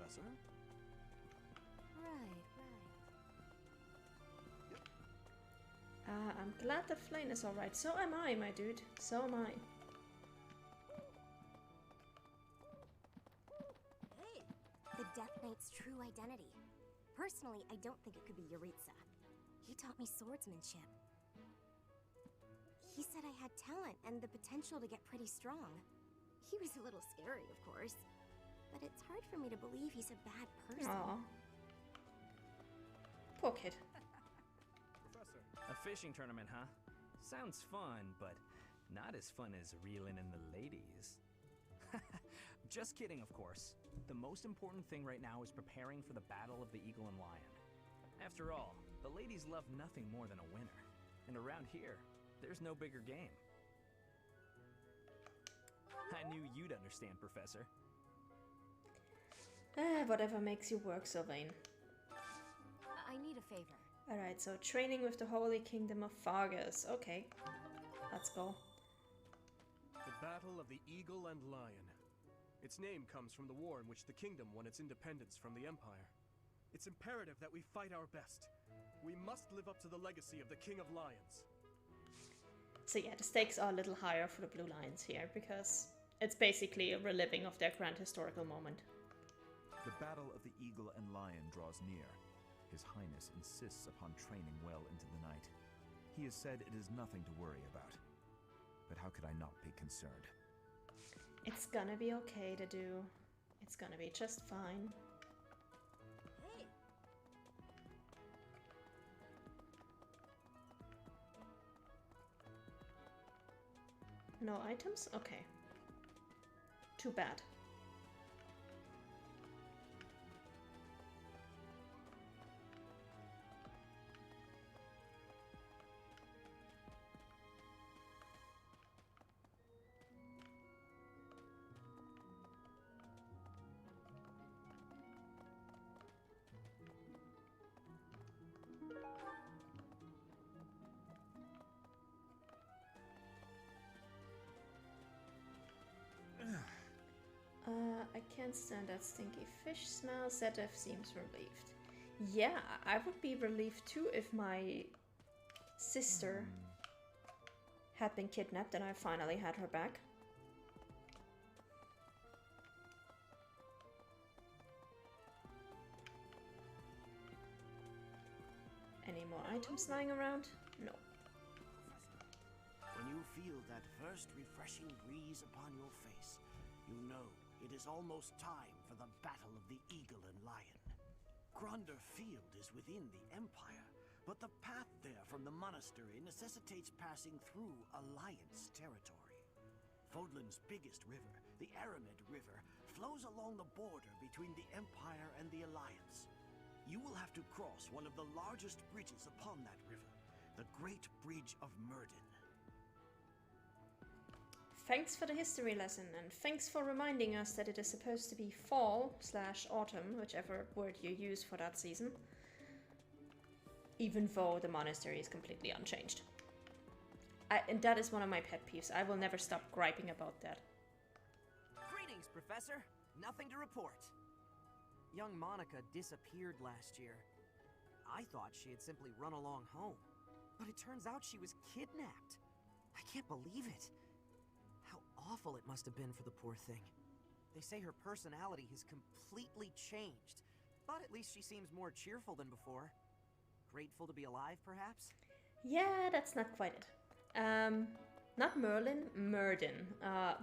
Professor. Right. I'm glad the flame is alright. So am I, my dude. So am I. Hey! The Death Knight's true identity. Personally, I don't think it could be Yuritsa. He taught me swordsmanship. He said I had talent and the potential to get pretty strong. He was a little scary, of course. But it's hard for me to believe he's a bad person. Aww. Poor kid. Professor. A fishing tournament, huh? Sounds fun, but not as fun as reeling in the ladies. Just kidding, of course. The most important thing right now is preparing for the Battle of the Eagle and Lion. After all, the ladies love nothing more than a winner. And around here, there's no bigger game. I knew you'd understand, Professor. Whatever makes you work, Sylvain. I need a favor. Alright, so training with the Holy Kingdom of Fargus. Okay, let's go. The Battle of the Eagle and Lion. Its name comes from the war in which the kingdom won its independence from the Empire. It's imperative that we fight our best. We must live up to the legacy of the King of Lions. So yeah, the stakes are a little higher for the Blue Lions here, because it's basically a reliving of their grand historical moment. The Battle of the Eagle and Lion draws near. His Highness insists upon training well into the night. He has said it is nothing to worry about. But how could I not be concerned? It's gonna be okay to do. It's gonna be just fine. Hey! No items? Okay. Too bad. I can't stand that stinky fish smell. Zedef seems relieved. Yeah, I would be relieved too if my sister had been kidnapped and I finally had her back. Any more items lying around? No. When you feel that first refreshing breeze upon your face, you know it is almost time for the Battle of the Eagle and Lion. Gronder Field is within the Empire, but the path there from the monastery necessitates passing through Alliance territory. Fodlan's biggest river, the Aramid River, flows along the border between the Empire and the Alliance. You will have to cross one of the largest bridges upon that river, the Great Bridge of Myrden. Thanks for the history lesson, and thanks for reminding us that it is supposed to be fall/autumn, whichever word you use for that season. Even though the monastery is completely unchanged. And that is one of my pet peeves. I will never stop griping about that. Greetings, Professor. Nothing to report. Young Monica disappeared last year. I thought she had simply run along home, but it turns out she was kidnapped. I can't believe it. How awful it must have been for the poor thing. They say her personality has completely changed, but at least she seems more cheerful than before. Grateful to be alive, perhaps? Yeah, that's not quite it. Not Merlin, Myrden.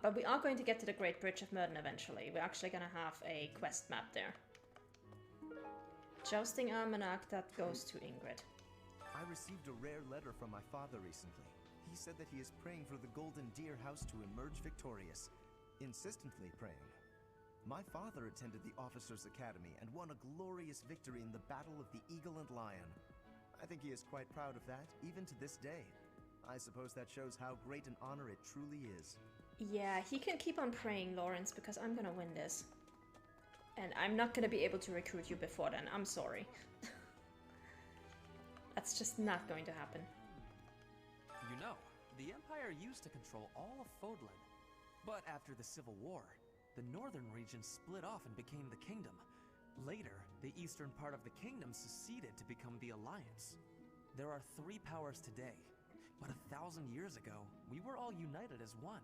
But we are going to get to the Great Bridge of Myrden eventually. We're actually going to have a quest map there. Jousting Almanac, that goes to Ingrid. I received a rare letter from my father recently. He said that he is praying for the Golden Deer House to emerge victorious. Insistently praying. My father attended the Officers' Academy and won a glorious victory in the Battle of the Eagle and Lion. I think he is quite proud of that, even to this day. I suppose that shows how great an honor it truly is. Yeah, he can keep on praying, Lawrence, because I'm gonna win this. And I'm not gonna be able to recruit you before then, I'm sorry. That's just not going to happen. You know, the Empire used to control all of Fodlan. But after the Civil War, the northern region split off and became the Kingdom, Later, the eastern part of the kingdom seceded to become the Alliance. There are 3 powers today, but 1,000 years ago, we were all united as one.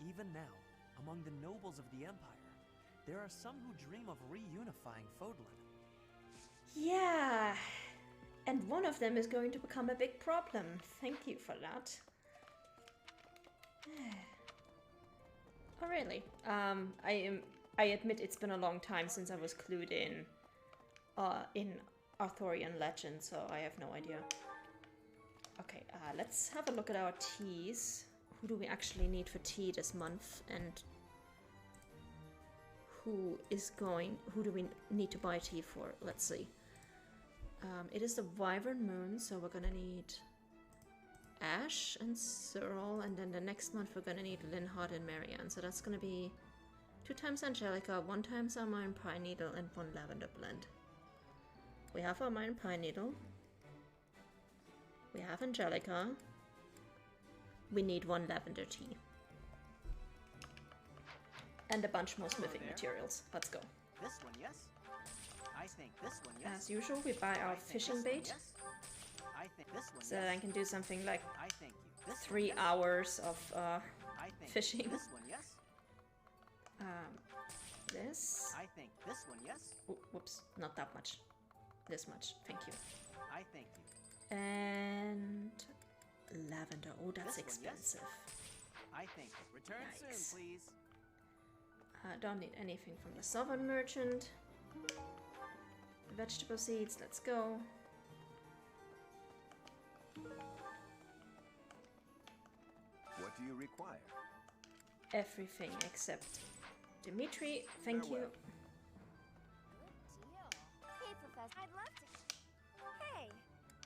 Even now, among the nobles of the Empire, there are some who dream of reunifying Fodlan. Yeah, and one of them is going to become a big problem. Thank you for that. Oh, really? I admit it's been a long time since I was clued in Arthurian legend, so I have no idea. Okay, let's have a look at our teas. Who do we actually need for tea this month, and who do we need to buy tea for? Let's see. It is the Wyvern Moon, so we're gonna need Ash and Cyril, and then the next month we're gonna need Linhard and Marianne. So that's gonna be 2 times Angelica, 1 times our Mine Pine Needle, and 1 Lavender Blend. We have our Mine Pine Needle. We have Angelica. We need 1 Lavender Tea. And a bunch more smithing materials. Let's go. This one, yes? I think this one, yes? As usual, we buy our fishing bait. Yes? I think this one, So yes? that I can do something like I thank you. This 3 one, yes? hours of I think fishing. This one, yes? This. I think this one, yes? Whoops, not that much. This much, thank you. I thank you. And lavender. Oh, that's This one, yes? expensive. I thank you. Return Yikes. soon, please. Don't need anything from the Sovereign Merchant. Vegetable seeds, let's go. What do you require? Everything except Dimitri, thank you. Good deal. Hey, Professor, I'd love to. Hey,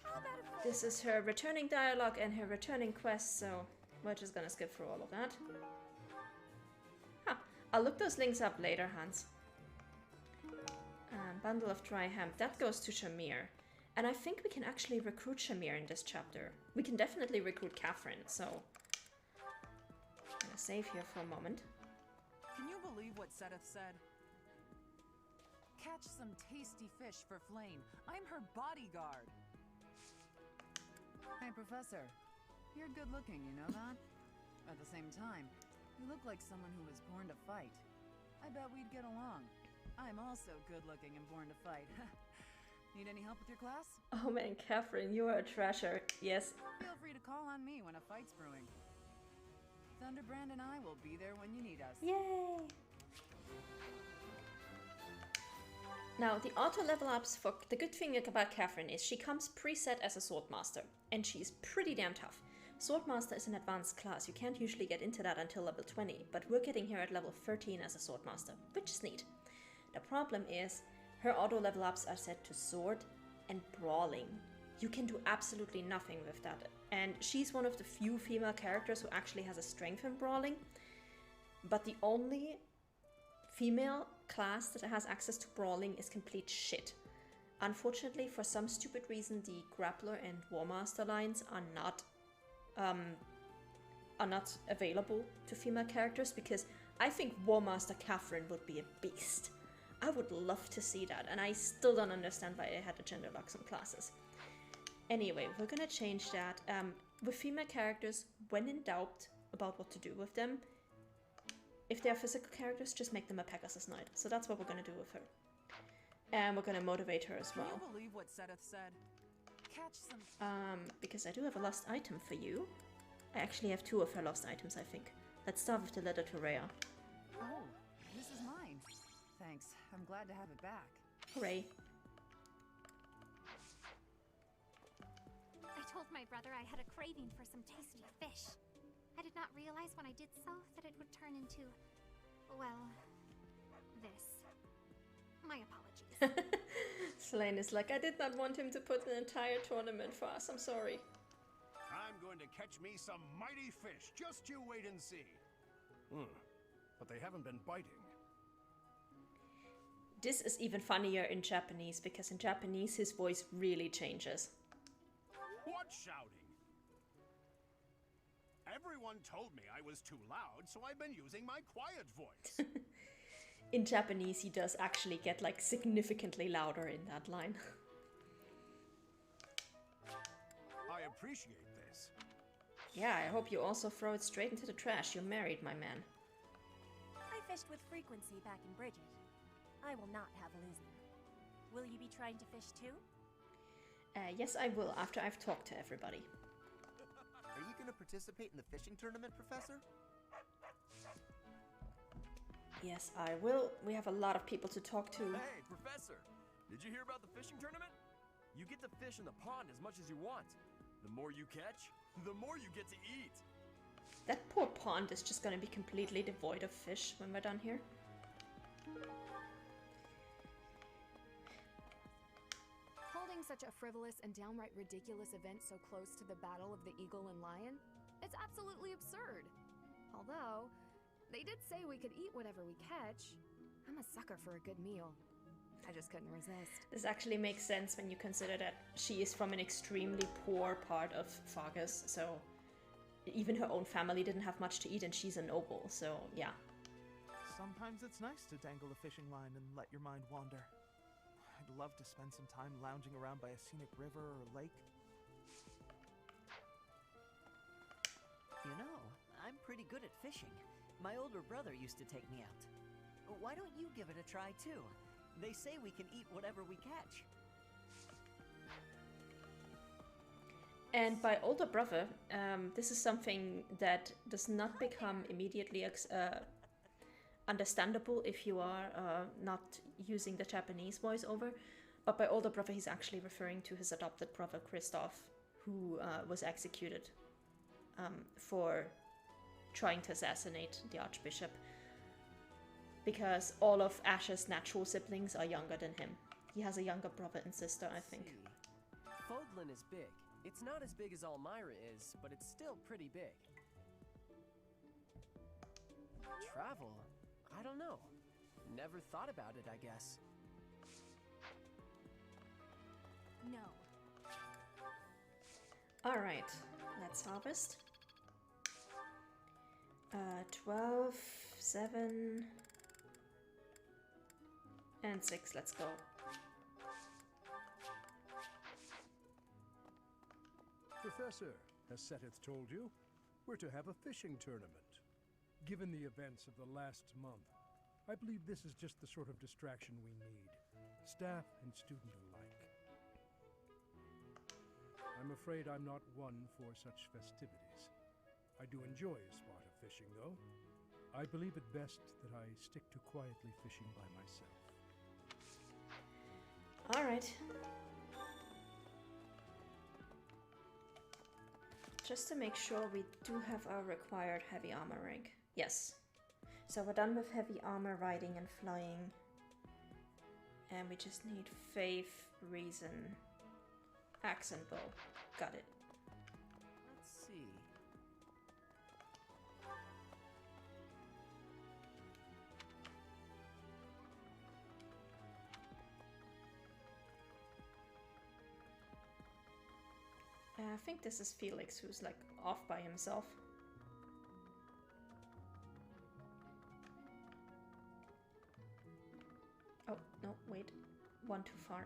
how about a This is her returning dialogue and her returning quest, so we're just gonna skip through all of that. Huh. I'll look those links up later, Hans. Bundle of dry hemp, that goes to Shamir. And I think we can actually recruit Shamir in this chapter. We can definitely recruit Catherine, so... I'm gonna save here for a moment. Can you believe what Sedith said? Catch some tasty fish for Flame. I'm her bodyguard. Hey, Professor. You're good looking, you know that? At the same time, you look like someone who was born to fight. I bet we'd get along. I'm also good looking and born to fight. Need any help with your class? Oh man, Catherine, you are a treasure. Yes. Feel free to call on me when a fight's brewing. Thunderbrand and I will be there when you need us. Yay! Now, the auto level ups for the good thing about Catherine is she comes preset as a Swordmaster, and she's pretty damn tough. Swordmaster is an advanced class, you can't usually get into that until level 20, but we're getting here at level 13 as a Swordmaster, which is neat. The problem is, her auto level ups are set to Sword and Brawling. You can do absolutely nothing with that, and she's one of the few female characters who actually has a strength in Brawling, but the only female class that has access to Brawling is complete shit. Unfortunately, for some stupid reason, the Grappler and Warmaster lines are not available to female characters, because I think Warmaster Catherine would be a beast. I would love to see that, and I still don't understand why they had a gender lock some classes. Anyway, we're gonna change that. With female characters, when in doubt about what to do with them, if they're physical characters, just make them a Pegasus Knight. So that's what we're gonna do with her. And we're gonna motivate her as well. Can you believe what Sedith said? Catch some... Because I do have a lost item for you. I actually have 2 of her lost items, I think. Let's start with the letter to Rhea. Oh, this is mine. Thanks. I'm glad to have it back. Hooray. I told my brother I had a craving for some tasty fish. I did not realize when I did so that it would turn into, well, this. My apologies. Slane is like, I did not want him to put an entire tournament for us, I'm sorry. I'm going to catch me some mighty fish. Just you wait and see. But they haven't been biting. This is even funnier in Japanese, because in Japanese his voice really changes. What shouting? Everyone told me I was too loud, so I've been using my quiet voice. in Japanese, he does actually get like significantly louder in that line. I appreciate this. Yeah, I hope you also throw it straight into the trash. You're married, my man. I fished with frequency back in Bridget. I will not have a losing. Will you be trying to fish too? Yes, I will, after I've talked to everybody. Are you gonna participate in the fishing tournament, Professor? Yes, I will. We have a lot of people to talk to. Hey, Professor! Did you hear about the fishing tournament? You get to fish in the pond as much as you want. The more you catch, the more you get to eat. That poor pond is just gonna be completely devoid of fish when we're done here. Holding such a frivolous and downright ridiculous event so close to the Battle of the Eagle and Lion? It's absolutely absurd. Although, they did say we could eat whatever we catch. I'm a sucker for a good meal. I just couldn't resist. This actually makes sense when you consider that she is from an extremely poor part of Fagus, so even her own family didn't have much to eat and she's a noble, so yeah. Sometimes it's nice to dangle a fishing line and let your mind wander. I'd love to spend some time lounging around by a scenic river or lake. You know, I'm pretty good at fishing. My older brother used to take me out. Why don't you give it a try too? They say we can eat whatever we catch. And by older brother, this is something that does not become immediately understandable if you are not using the Japanese voiceover. But by older brother, he's actually referring to his adopted brother, Christoph, who was executed for trying to assassinate the Archbishop. Because all of Ash's natural siblings are younger than him. He has a younger brother and sister, I think. Fodlan is big. It's not as big as Almyra is, but it's still pretty big. Travel? I don't know. Never thought about it, I guess. No. Alright, let's harvest. 12, 7, and 6, let's go. Professor, has Seteth told you? We're to have a fishing tournament. Given the events of the last month, I believe this is just the sort of distraction we need, staff and student alike. I'm afraid I'm not one for such festivities. I do enjoy a spot of fishing, though. I believe it best that I stick to quietly fishing by myself. Alright. Just to make sure we do have our required heavy armor rank. Yes. So we're done with heavy armor, riding and flying. And we just need faith, reason, axe and bow. Got it. Let's see. I think this is Felix, who's like off by himself. Oh, no, wait. One too far.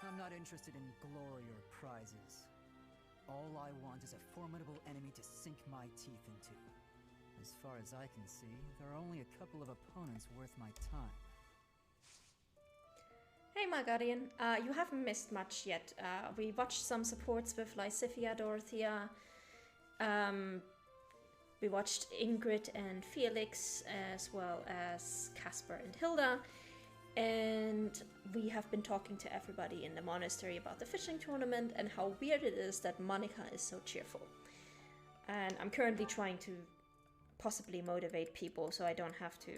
I'm not interested in glory or prizes. All I want is a formidable enemy to sink my teeth into. As far as I can see, there are only a couple of opponents worth my time. Hey, my guardian. You haven't missed much yet. We watched some supports with Lysithia, Dorothea. We watched Ingrid and Felix, as well as Casper and Hilda. And we have been talking to everybody in the monastery about the fishing tournament and how weird it is that Monica is so cheerful. And I'm currently trying to possibly motivate people so I don't have to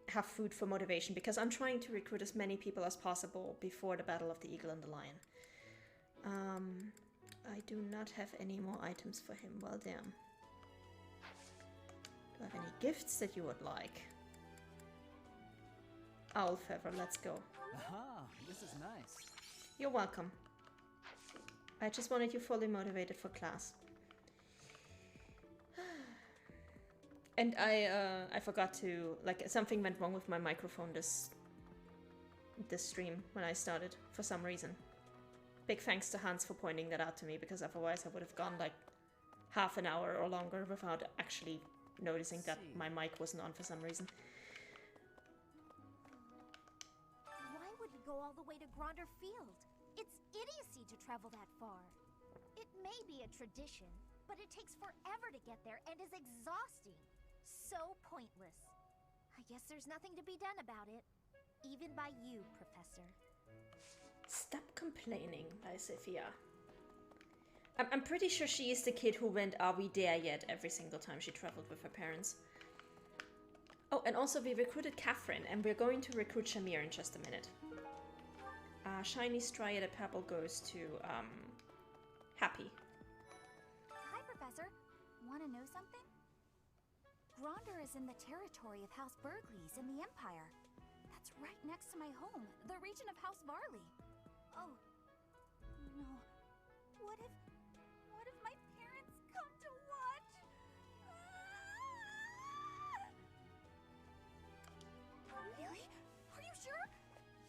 have food for motivation, because I'm trying to recruit as many people as possible before the Battle of the Eagle and the Lion. I do not have any more items for him. Well, damn. Do I have any gifts that you would like? Owl feather, let's go. Aha, this is nice. You're welcome. I just wanted you fully motivated for class. And I forgot to, like, something went wrong with my microphone this stream when I started for some reason. Big thanks to Hans for pointing that out to me, because otherwise I would have gone like half an hour or longer without actually noticing that my mic wasn't on for some reason. Why would we go all the way to Gronder Field? It's idiocy to travel that far. It may be a tradition, but it takes forever to get there and is exhausting. So pointless. I guess there's nothing to be done about it. Even by you, Professor. Stop complaining, Lysithia. I'm pretty sure she is the kid who went, "Are we there yet?" every single time she traveled with her parents. Oh, and also we recruited Catherine, and we're going to recruit Shamir in just a minute. Shiny Striated Pebble goes to, Happy. Hi, Professor. Want to know something? Gronder is in the territory of House Burgleys in the Empire. That's right next to my home, the region of House Varley. Oh, no. What if my parents come to watch? Really? Are you sure?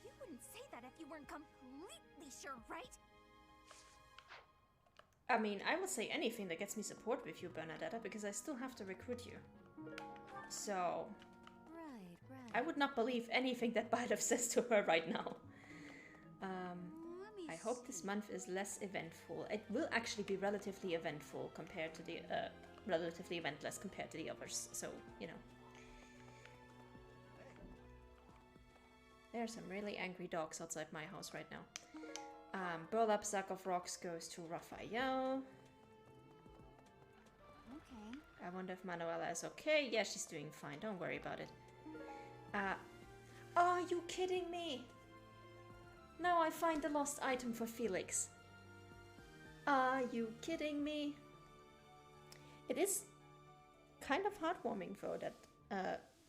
You wouldn't say that if you weren't completely sure, right? I mean, I will say anything that gets me support with you, Bernadetta, because I still have to recruit you. So... Right. I would not believe anything that Byleth says to her right now. I hope this month is less eventful. It will actually be relatively eventful compared to the... relatively eventless compared to the others, so, you know. There are some really angry dogs outside my house right now. Burlap Sack of Rocks goes to Raphael. Okay. I wonder if Manuela is okay. Yeah, she's doing fine. Don't worry about it. Are you kidding me? Now I find the lost item for Felix. Are you kidding me? It is kind of heartwarming though that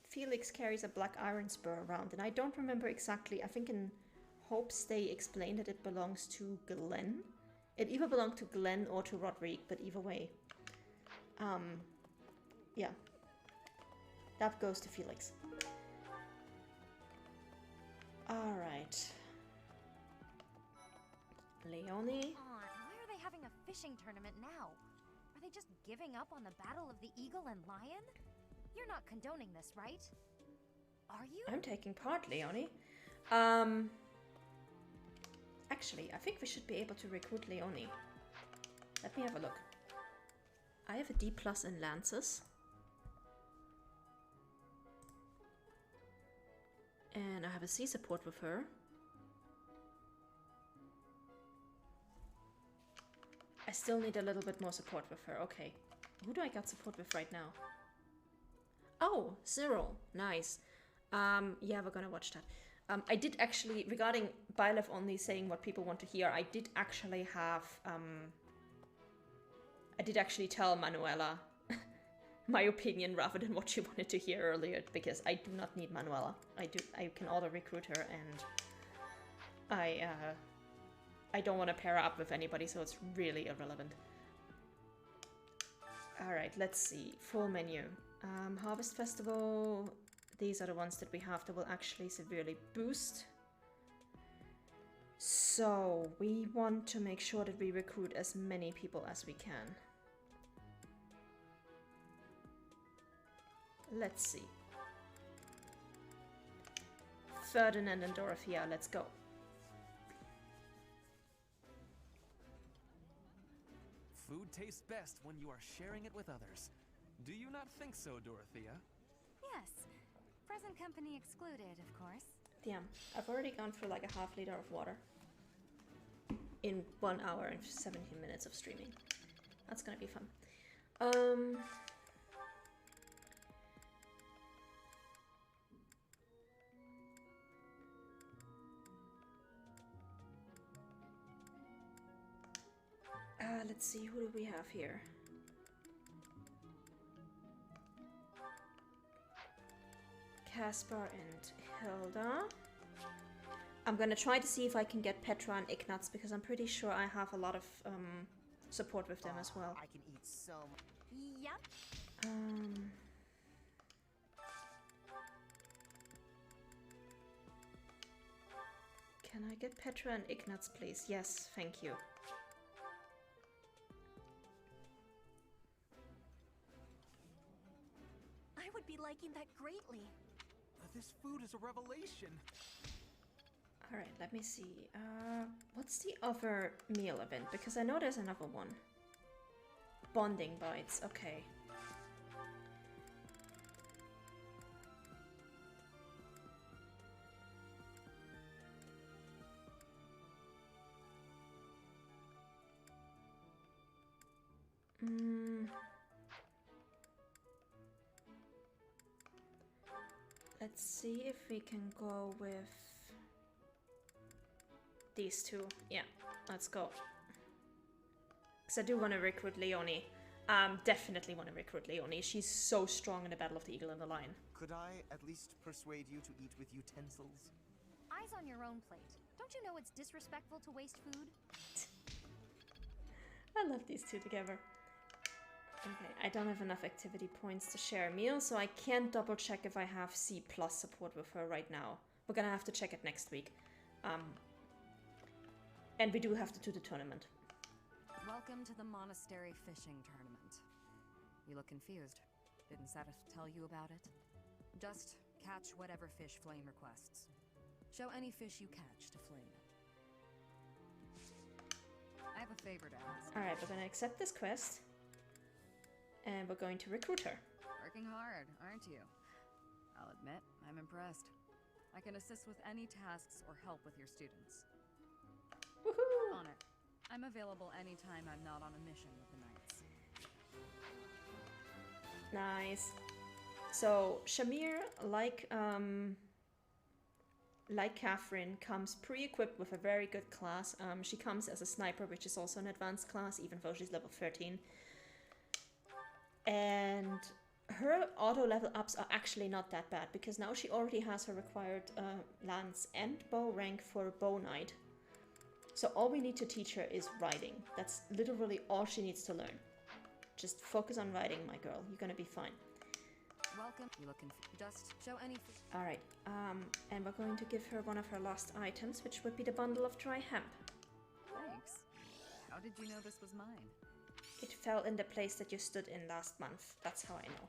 Felix carries a black iron spur around, and I don't remember exactly. I think in Hopes they explained that it belongs to Glenn. It either belonged to Glenn or to Roderick, but either way. Yeah. That goes to Felix. Alright. Leonie? Why are they having a fishing tournament now? Are they just giving up on the Battle of the Eagle and Lion? You're not condoning this, right? Are you? I'm taking part, Leonie. Actually, I think we should be able to recruit Leonie. Let me have a look. I have a D+ in Lances. And I have a C support with her. I still need a little bit more support with her. Okay. Who do I got support with right now? Oh, Cyril. Nice. Yeah, we're gonna watch that. I did actually, regarding Byleth only saying what people want to hear, I did actually have, I did actually tell Manuela my opinion rather than what she wanted to hear earlier, because I do not need Manuela. I can auto-recruit her, and I don't want to pair up with anybody, so it's really irrelevant. Alright, let's see. Full menu. Harvest Festival. These are the ones that we have that will actually severely boost. So, we want to make sure that we recruit as many people as we can. Let's see. Ferdinand and Dorothea, let's go. Food tastes best when you are sharing it with others. Do you not think so, Dorothea? Yes. Present company excluded, of course. Damn, I've already gone through like a half liter of water in 1 hour and 17 minutes of streaming. That's gonna be fun. Let's see, who do we have here? Caspar and Hilda. I'm gonna try to see if I can get Petra and Ignaz, because I'm pretty sure I have a lot of support with them as well. I can eat so much. Yep. Can I get Petra and Ignatz, please? Yes, thank you. I would be liking that greatly. This food is a revelation. Alright, let me see. What's the other meal event? Because I know there's another one. Bonding bites, okay. Let's see if we can go with these two. Yeah, let's go. Because I do want to recruit Leonie. Definitely want to recruit Leonie. She's so strong in the Battle of the Eagle and the Lion. Could I at least persuade you to eat with utensils? Eyes on your own plate. Don't you know it's disrespectful to waste food? I love these two together. Okay, I don't have enough activity points to share a meal, so I can't double check if I have C+ support with her right now. We're gonna have to check it next week. And we do have to do the tournament. Welcome to the monastery fishing tournament. You look confused. Didn't Satis tell you about it? Just catch whatever fish Flame requests. Show any fish you catch to Flame. I have a favor to ask. Alright, we're gonna accept this quest. And we're going to recruit her. Working hard, aren't you? I'll admit, I'm impressed. I can assist with any tasks or help with your students. Woohoo! On it. I'm available anytime I'm not on a mission with the Knights. Nice. So, Shamir, like Catherine, comes pre-equipped with a very good class. She comes as a sniper, which is also an advanced class, even though she's level 13. And her auto level ups are actually not that bad, because now she already has her required lance and bow rank for bow knight. So all we need to teach her is riding. That's literally all she needs to learn. Just focus on riding, my girl. You're gonna be fine. Welcome. You look just show any. Alright, and we're going to give her one of her lost items, which would be the bundle of dry hemp. Thanks. How did you know this was mine? It fell in the place that you stood in last month. That's how I know.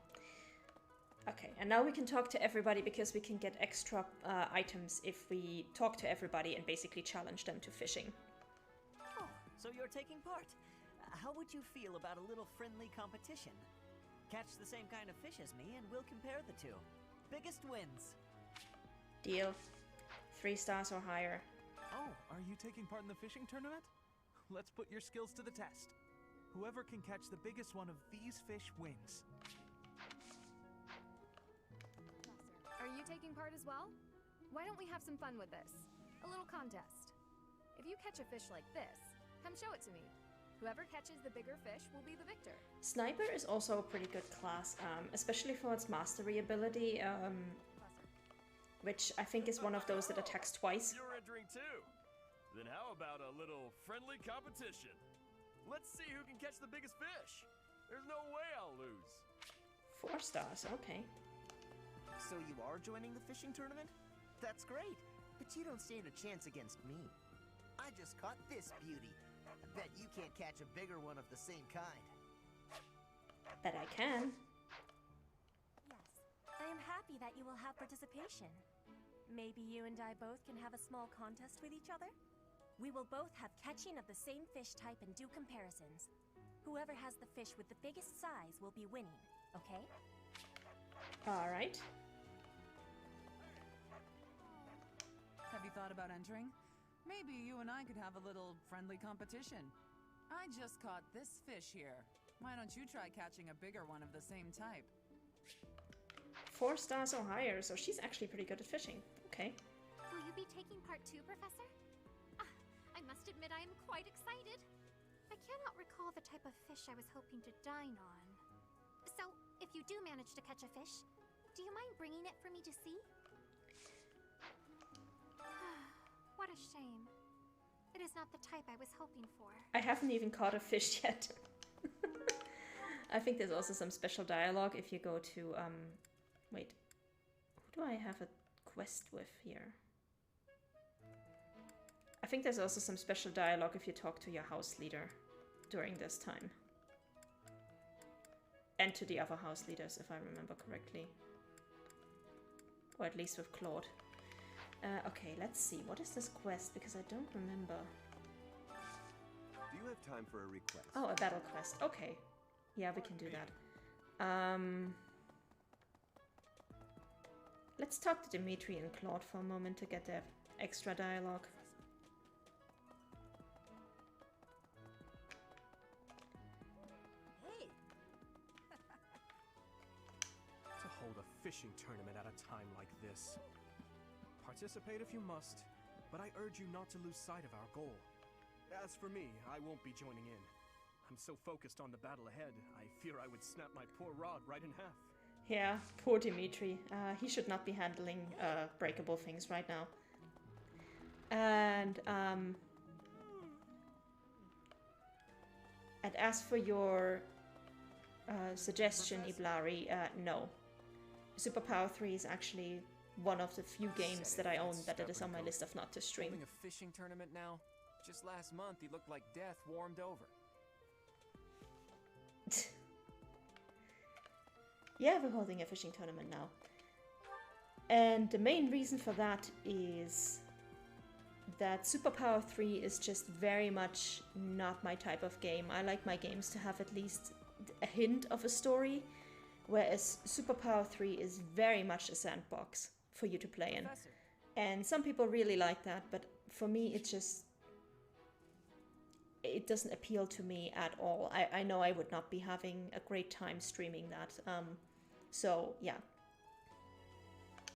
Okay, and now we can talk to everybody, because we can get extra items if we talk to everybody and basically challenge them to fishing. Oh, so you're taking part. How would you feel about a little friendly competition? Catch the same kind of fish as me and we'll compare the two. Biggest wins. Deal. 3 stars or higher. Oh, are you taking part in the fishing tournament? Let's put your skills to the test. Whoever can catch the biggest one of these fish wins. Are you taking part as well? Why don't we have some fun with this? A little contest. If you catch a fish like this, come show it to me. Whoever catches the bigger fish will be the victor. Sniper is also a pretty good class, especially for its mastery ability, which I think is one of those that attacks twice. You're entering too. Then how about a little friendly competition? Let's see who can catch the biggest fish. There's no way I'll lose. 4 stars, okay. So you are joining the fishing tournament? That's great, but you don't stand a chance against me. I just caught this beauty. I bet you can't catch a bigger one of the same kind. Bet I can. Yes, I am happy that you will have participation. Maybe you and I both can have a small contest with each other? We will both have catching of the same fish type and do comparisons. Whoever has the fish with the biggest size will be winning, okay? Alright. Have you thought about entering? Maybe you and I could have a little friendly competition. I just caught this fish here. Why don't you try catching a bigger one of the same type? 4 stars or higher, so she's actually pretty good at fishing. Okay. Will you be taking part too, Professor? I must admit I am quite excited. I cannot recall the type of fish I was hoping to dine on. So, if you do manage to catch a fish, do you mind bringing it for me to see? What a shame. It is not the type I was hoping for. I haven't even caught a fish yet. I think there's also some special dialogue if you go to, wait. Who do I have a quest with here? I think there's also some special dialogue if you talk to your house leader during this time. And to the other house leaders, if I remember correctly. Or at least with Claude. Okay, let's see. What is this quest? Because I don't remember. Do you have time for a request? Oh, a battle quest. Okay. Yeah, we can do that. Let's talk to Dimitri and Claude for a moment to get their extra dialogue. Hey. To hold a fishing tournament at a time like this. Participate if you must, but I urge you not to lose sight of our goal. As for me, I won't be joining in. I'm so focused on the battle ahead, I fear I would snap my poor rod right in half. Yeah, poor Dimitri. He should not be handling breakable things right now. And as for your suggestion, Iblari, no. Superpower 3 is actually one of the few games that I own that it is on my list of not to stream. Holding a fishing tournament now? Just last month, he looked like death warmed over. Yeah, we're holding a fishing tournament now. And the main reason for that is that Superpower 3 is just very much not my type of game. I like my games to have at least a hint of a story, whereas Superpower 3 is very much a sandbox for you to play in. Professor. And some people really like that, but for me it doesn't appeal to me at all. I know I would not be having a great time streaming that. So yeah,